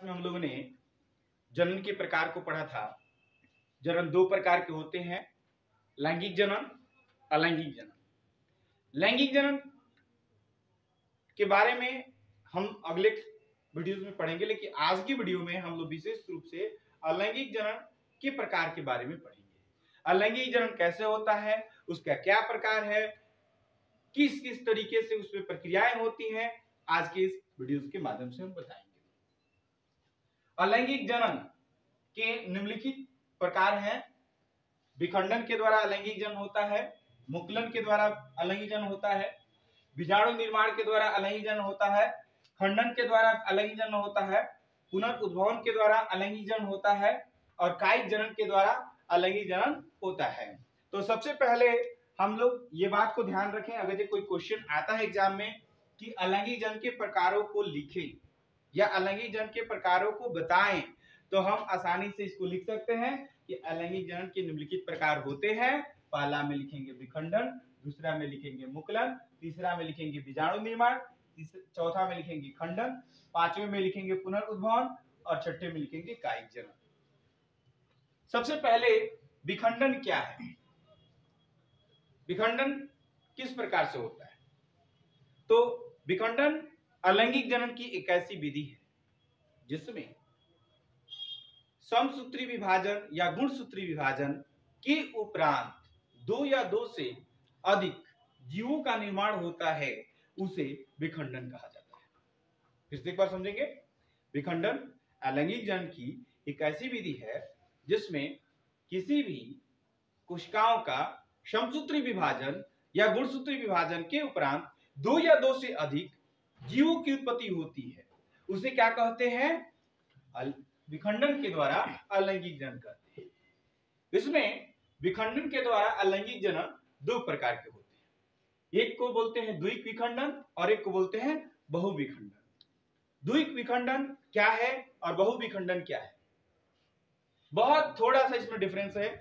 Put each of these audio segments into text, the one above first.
में हम लोगों ने जनन के प्रकार को पढ़ा था। जनन दो प्रकार के होते हैं, लैंगिक जनन, अलैंगिक जनन। लैंगिक जनन के बारे में हम अगले वीडियोस में पढ़ेंगे, लेकिन आज की वीडियो में हम लोग विशेष रूप से अलैंगिक जनन के प्रकार के बारे में पढ़ेंगे। अलैंगिक जनन कैसे होता है, उसका क्या प्रकार है, किस किस तरीके से उसमें प्रक्रियाएं होती हैं, आज के इस वीडियो के माध्यम से हम बताएंगे। अलैंगिक जनन के निम्नलिखित प्रकार हैं। विखंडन के द्वारा अलैंगिक जनन होता है, मुकुलन के द्वारा अलैंगिक जनन होता है, बीजाणु निर्माण के द्वारा अलैंगिक जनन होता है, खंडन के द्वारा अलैंगिक जनन होता है, पुनर्उद्भवन के द्वारा अलैंगिक जनन होता है और कायिक जनन के द्वारा अलैंगिक जनन होता है। तो सबसे पहले हम लोग ये बात को ध्यान रखें, अगर कोई क्वेश्चन आता है एग्जाम में कि अलैंगिक जनन के प्रकारों को लिखें या अलैंगिक जनन के प्रकारों को बताएं, तो हम आसानी से इसको लिख सकते हैं कि अलैंगिक जनन के निम्नलिखित प्रकार होते हैं। पहला में लिखेंगे विखंडन, दूसरा में लिखेंगे मुकुलन, तीसरा में लिखेंगे बीजाणु निर्माण, चौथा में लिखेंगे खंडन, पांचवें में लिखेंगे पुनर्उद्भवन और छठे में लिखेंगे कायिक जनन। सबसे पहले विखंडन क्या है, विखंडन किस प्रकार से होता है? तो विखंडन अलैंगिक जनन की एक ऐसी विधि है जिसमें समसूत्री विभाजन या गुणसूत्री विभाजन के उपरांत दो या दो से अधिक जीवों का निर्माण होता है, उसे विखंडन कहा जाता है। फिर से एक बार समझेंगे। विखंडन अलैंगिक जनन की एक ऐसी विधि है जिसमें किसी भी कोशिकाओं का समसूत्री विभाजन या गुणसूत्री विभाजन के उपरांत दो या दो से अधिक जीवों की उत्पत्ति होती है, उसे क्या कहते हैं? विखंडन के द्वारा अलैंगिक जनन कहते हैं। इसमें विखंडन के द्वारा अलैंगिक जनन दो प्रकार के होते हैं, एक को बोलते हैं द्विक विखंडन और एक को बोलते हैं बहुविखंडन। द्विक विखंडन क्या है और बहुविखंडन क्या है? बहुत थोड़ा सा इसमें डिफरेंस है,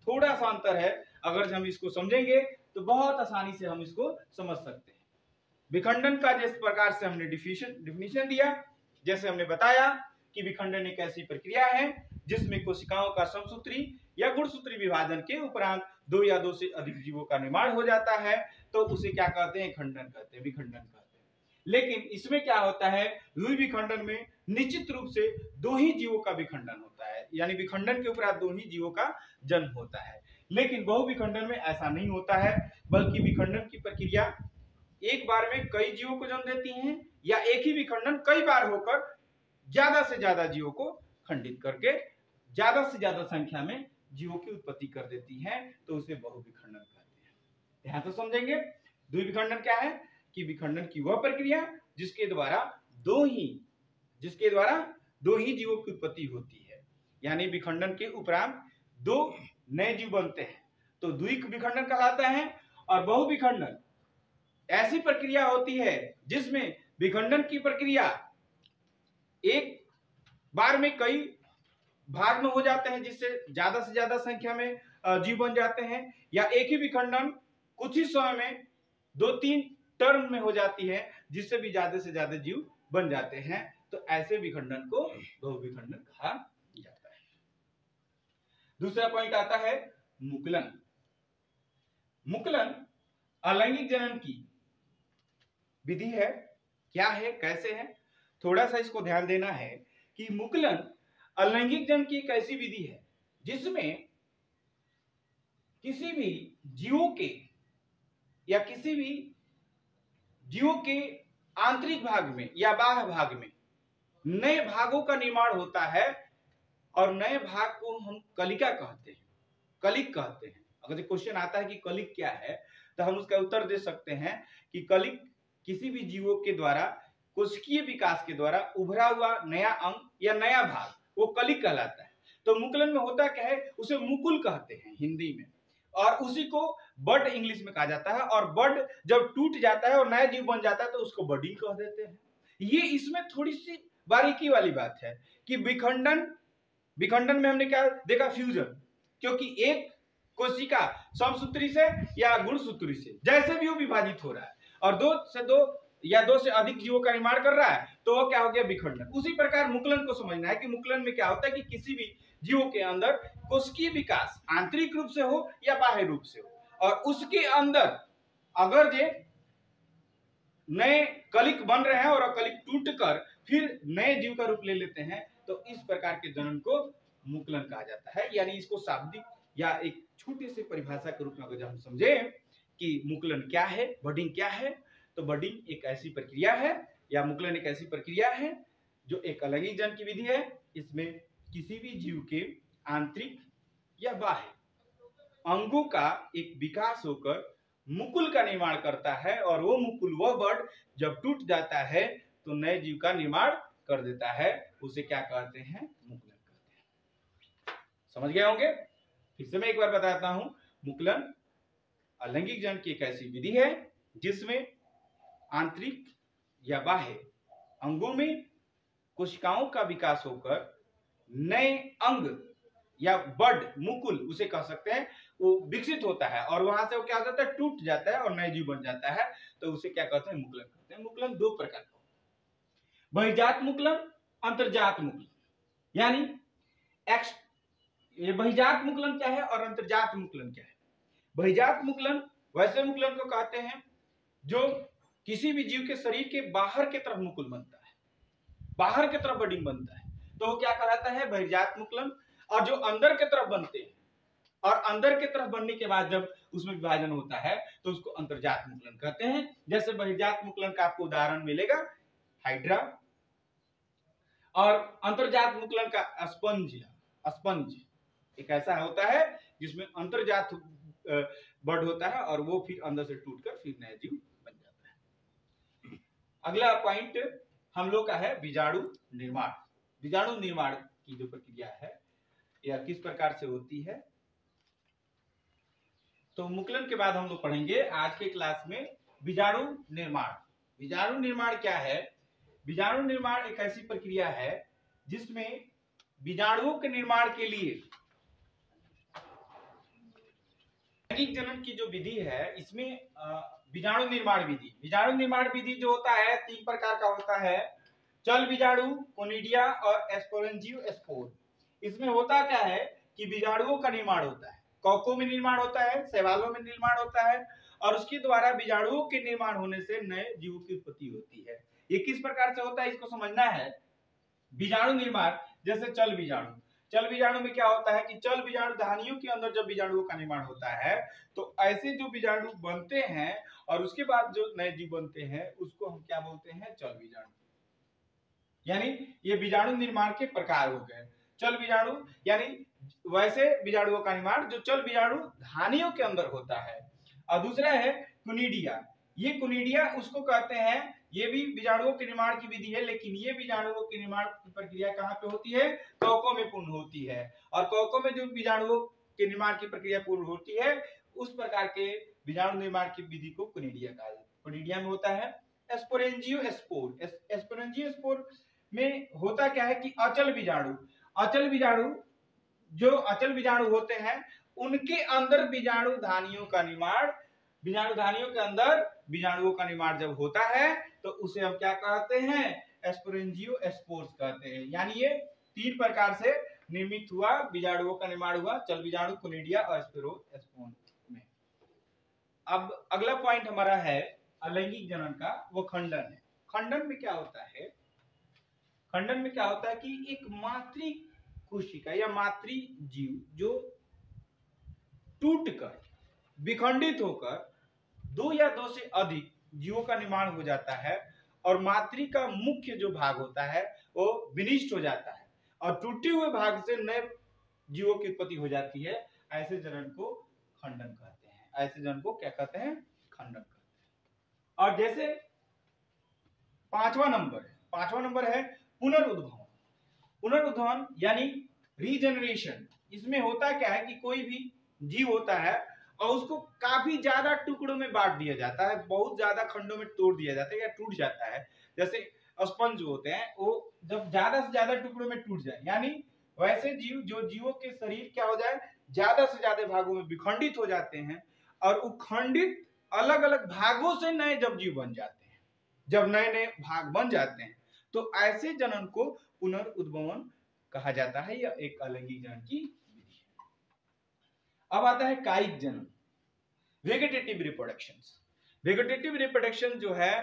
थोड़ा सा अंतर है। अगर हम इसको समझेंगे तो बहुत आसानी से हम इसको समझ सकते हैं। विखंडन का जिस प्रकार से हमने डिफिनीशन दिया, जैसे हमने बताया कि विखंडन एक ऐसी प्रक्रिया है जिसमें कोशिकाओं का समसूत्री या गुणसूत्री विभाजन के उपरांत दो या दो से अधिक जीवों का निर्माण हो जाता है, तो उसे क्या कहते हैं? खंडन कहते हैं, विखंडन कहते हैं। लेकिन इसमें क्या होता है, द्विविखंडन में निश्चित रूप से दो ही जीवों का विखंडन होता है, यानी विखंडन के उपरांत दो ही जीवों का जन्म होता है। लेकिन बहुविखंडन में ऐसा नहीं होता है, बल्कि विखंडन की प्रक्रिया एक बार में कई जीवों को जन्म देती है या एक ही विखंडन कई बार होकर ज्यादा से ज्यादा जीवों को खंडित करके ज्यादा से ज्यादा संख्या में जीवों की उत्पत्ति कर देती है, तो उसे बहुविखंडन कहते हैं। ध्यान से समझेंगे। द्विविखंडन क्या है कि विखंडन की वह प्रक्रिया जिसके द्वारा दो ही जीवों की उत्पत्ति होती है, यानी विखंडन के उपरांत दो नए जीव बनते हैं, तो द्विक विखंडन कहलाता है। और बहुविखंडन ऐसी प्रक्रिया होती है जिसमें विखंडन की प्रक्रिया एक बार में कई भाग में हो जाते हैं, जिससे ज्यादा से ज्यादा संख्या में जीव बन जाते हैं, या एक ही विखंडन कुछ ही समय में दो तीन टर्म में हो जाती है, जिससे भी ज्यादा से ज्यादा जीव बन जाते हैं, तो ऐसे विखंडन को बहुविखंडन कहा जाता है। दूसरा पॉइंट आता है मुकुलन। मुकुलन अलैंगिक जनन की विधि है। क्या है, कैसे है? थोड़ा सा इसको ध्यान देना है कि मुकुलन अलैंगिक जनन की एक ऐसी विधि है जिसमें किसी भी जीवों के या किसी भी जीवों के आंतरिक भाग में या बाह्य भाग में नए भागों का निर्माण होता है, और नए भाग को हम कलिका कहते हैं, कलिक कहते हैं। अगर क्वेश्चन आता है कि कलिक क्या है, तो हम उसका उत्तर दे सकते हैं कि कलिक किसी भी जीवों के द्वारा कोशिकीय विकास के द्वारा उभरा हुआ नया अंग या नया भाग, वो कलिक कहलाता है। तो मुकुलन में होता क्या है, उसे मुकुल कहते हैं हिंदी में, और उसी को बड इंग्लिश में कहा जाता है। और बड जब टूट जाता है और नया जीव बन जाता है तो उसको बडिंग कह देते हैं। ये इसमें थोड़ी सी बारीकी वाली बात है कि विखंडन में हमने क्या देखा, फ्यूजन, क्योंकि एक कोशिका समसूत्री से या गुणसूत्री से जैसे भी वो विभाजित हो रहा है, और दो से दो या दो से अधिक जीवों का निर्माण कर रहा है तो वो क्या हो गया, विखंडन। उसी प्रकार मुकुलन को समझना है कि मुकुलन में क्या होता है कि किसी भी जीवों के अंदर कोशिकीय विकास आंतरिक रूप से हो या बाह्य रूप से हो, और उसके अंदर अगर ये नए कलिक बन रहे हैं और कलिक टूटकर फिर नए जीव का रूप ले लेते हैं, तो इस प्रकार के जनन को मुकुलन कहा जाता है। यानी इसको शाब्दिक या एक छोटे से परिभाषा के रूप में अगर हम समझे कि मुकुलन क्या है, बडिंग क्या है, तो बडिंग एक ऐसी प्रक्रिया है या मुकुलन एक ऐसी प्रक्रिया है जो एक अलैंगिक जनन की विधि है। इसमें किसी भी जीव के आंतरिक या बाह्य अंगों का एक विकास होकर मुकुल का निर्माण करता है, और वो मुकुल, वह बड जब टूट जाता है तो नए जीव का निर्माण कर देता है। उसे क्या कहते हैं, मुकुलन कहते हैं। समझ गए होंगे? फिर से मैं एक बार बताता हूं, मुकुलन अलैंगिक जनन की एक ऐसी विधि है जिसमें आंतरिक या बाह्य अंगों में कोशिकाओं का विकास होकर नए अंग या बड, मुकुल उसे कह सकते हैं, वो विकसित होता है और वहां से वो क्या हो जाता है, टूट जाता है और नए जीव बन जाता है। तो उसे क्या कहते हैं, मुकुलन कहते हैं। मुकुलन दो प्रकार का, बहिर्जात मुकुलन, अंतर्जात मुकुलन। यानी ये बहिर्जात मुकुलन क्या है और अंतर्जात मुकुलन क्या है? बहिर्जात मुकुलन वैसे मुकुलन को कहते हैं जो किसी भी जीव के शरीर के बाहर की तरफ मुकुल बनता है, बाहर की तरफ बडिंग बनता है, तो वो क्या कहलाता है, बहिर्जात मुकुलन। और जो अंदर की तरफ बनते हैं और अंदर की तरफ बनने के बाद जब उसमें विभाजन होता है तो उसको अंतर्जात मुकुलन कहते हैं। जैसे बहिर्जात मुकुलन का आपको उदाहरण मिलेगा हाइड्रा, और अंतर्जात मुकुलन का स्पंज एक ऐसा होता है जिसमें अंतर्जात बड होता है और वो फिर अंदर से टूटकर फिर नया जीव बन जाता है। अगला पॉइंट हम लोग का है बीजाणु निर्माण। बीजाणु निर्माण की जो प्रक्रिया है या किस प्रकार से होती है, तो मुकुलन के बाद हम लोग पढ़ेंगे आज के क्लास में बीजाणु निर्माण। बीजाणु निर्माण क्या है? बीजाणु निर्माण एक ऐसी प्रक्रिया है जिसमें बीजाणुओं के निर्माण के लिए लैंगिक जनन की जो विधि है, इसमें बीजाणु निर्माण विधि, बीजाणु निर्माण विधि जो होता है तीन प्रकार का होता है, चल बीजाणु, कोनिडिया और एस्पोरेंजियोस्पोर। इसमें होता क्या है कि बीजाणुओं का निर्माण होता है, कॉकों में निर्माण होता है, शैवालों में निर्माण होता है, और उसके द्वारा बीजाणुओं के निर्माण होने से नए जीवों की उत्पत्ति होती है। ये किस प्रकार से होता है इसको समझना है। बीजाणु निर्माण जैसे चल बीजाणु, चल बीजाणु में क्या होता है कि चल बीजाणु धानियों के अंदर जब बीजाणुओं का निर्माण होता है तो ऐसे जो बीजाणु बनते हैं और उसके बाद जो नए जीव बनते हैं उसको हम क्या बोलते हैं, चल बीजाणु। यानी ये बीजाणु निर्माण के प्रकार हो गए। चल बीजाणु यानी वैसे बीजाणुओं का निर्माण जो चल बीजाणु धानियों के अंदर होता है, और दूसरा है कुनिडिया। ये कुनिडिया उसको कहते हैं, ये भी बीजाणुओं के निर्माण की विधि है, लेकिन ये बीजाणुओं के निर्माण की प्रक्रिया कहाँ पे होती है, कवकों में पूर्ण होती है। और कवकों में जो बीजाणुओं के निर्माण की प्रक्रिया पूर्ण होती है उस प्रकार के बीजाणु निर्माण की विधि को कुनिडिया कहा जाता है। कुनिडिया में होता है एस्पोरेंजियोस्पोर। एस्पोरेंजियोस्पोर में होता क्या है कि अचल बीजाणु, अचल बीजाणु जो अचल बीजाणु होते हैं उनके अंदर बीजाणु धानियों का निर्माण, बीजाणु धानियों के अंदर बीजाणुओं का निर्माण जब होता है तो उसे हम क्या कहते हैं, एस्पोरेंजियोस्पोर्स कहते हैं। यानी ये तीन प्रकार से निर्मित हुआ, बीजाणुओं का निर्माण हुआ, चल बीजाणु, कुनिडिया और एस्पोरेंजियोस्पोर में। अब अगला पॉइंट हमारा है अलैंगिक जनन का, वो खंडन है। खंडन में क्या होता है, खंडन में क्या होता है कि एक मातृ कोशिका या मातृ जीव जो टूटकर विखंडित होकर दो या दो से अधिक जीवों का निर्माण हो जाता है और मातृ का मुख्य जो भाग होता है वो विनिष्ट हो जाता है और टूटे हुए भाग से नए जीवों की उत्पत्ति हो जाती है। ऐसे जनन को खंडन कहते हैं। ऐसे जनन को क्या कहते हैं, खंडन कहते हैं। और जैसे पांचवा नंबर है पुनरुद्भवन। पुनरुद्भवन यानी रीजनरेशन। इसमें होता क्या है कि कोई भी जीव होता है और उसको काफी ज्यादा टुकड़ों में बांट दिया जाता है, बहुत ज्यादा खंडों में तोड़ दिया जाता है या टूट जाता है। जैसे स्पंज होते हैं वो जब ज्यादा से ज्यादा टुकड़ों में टूट जाए, यानी वैसे जीव जो जीवों के शरीर क्या हो जाए, ज्यादा से ज्यादा भागों में विखंडित हो जाते हैं और वो खंडित अलग अलग भागों से नए जब जीव बन जाते हैं जब नए नए भाग बन जाते हैं तो ऐसे जनन को पुनर्उद्भवन कहा जाता है। यह एक अलैंगिक जनन की विधि है। अब आता है कायिक जनन, वेगेटेटिव रिप्रोडक्शन। वेगेटेटिव रिप्रोडक्शन जो है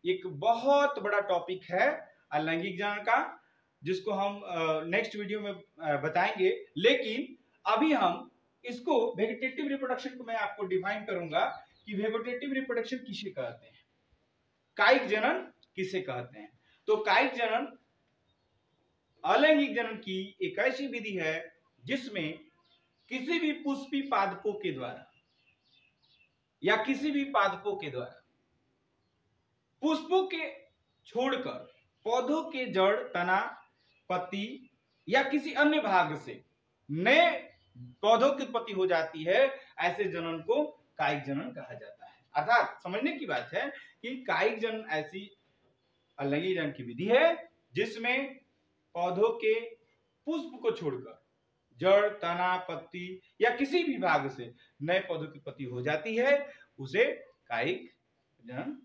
एक बहुत बड़ा टॉपिक है अलैंगिक जनन का, जिसको हम नेक्स्ट वीडियो में बताएंगे। लेकिन अभी हम इसको वेगेटेटिव रिप्रोडक्शन को मैं आपको डिफाइन करूंगा कि वेगेटेटिव रिप्रोडक्शन किसे कहते हैं, कायिक जनन किसे कहते हैं। तो कायिक जनन अलैंगिक जनन की एक ऐसी विधि है जिसमें किसी भी पुष्पी पादपों के द्वारा या किसी भी पादपों के द्वारा पुष्पों के छोड़कर पौधों के जड़, तना, पत्ती या किसी अन्य भाग से नए पौधों की उत्पत्ति हो जाती है, ऐसे जनन को कायिक जनन कहा जाता है। अर्थात समझने की बात है कि कायिक जनन ऐसी अलैंगिक जनन की विधि है जिसमें पौधों के पुष्प को छोड़कर जड़, तना, पत्ती या किसी भी भाग से नए पौधों की उत्पत्ति हो जाती है, उसे कायिक जनन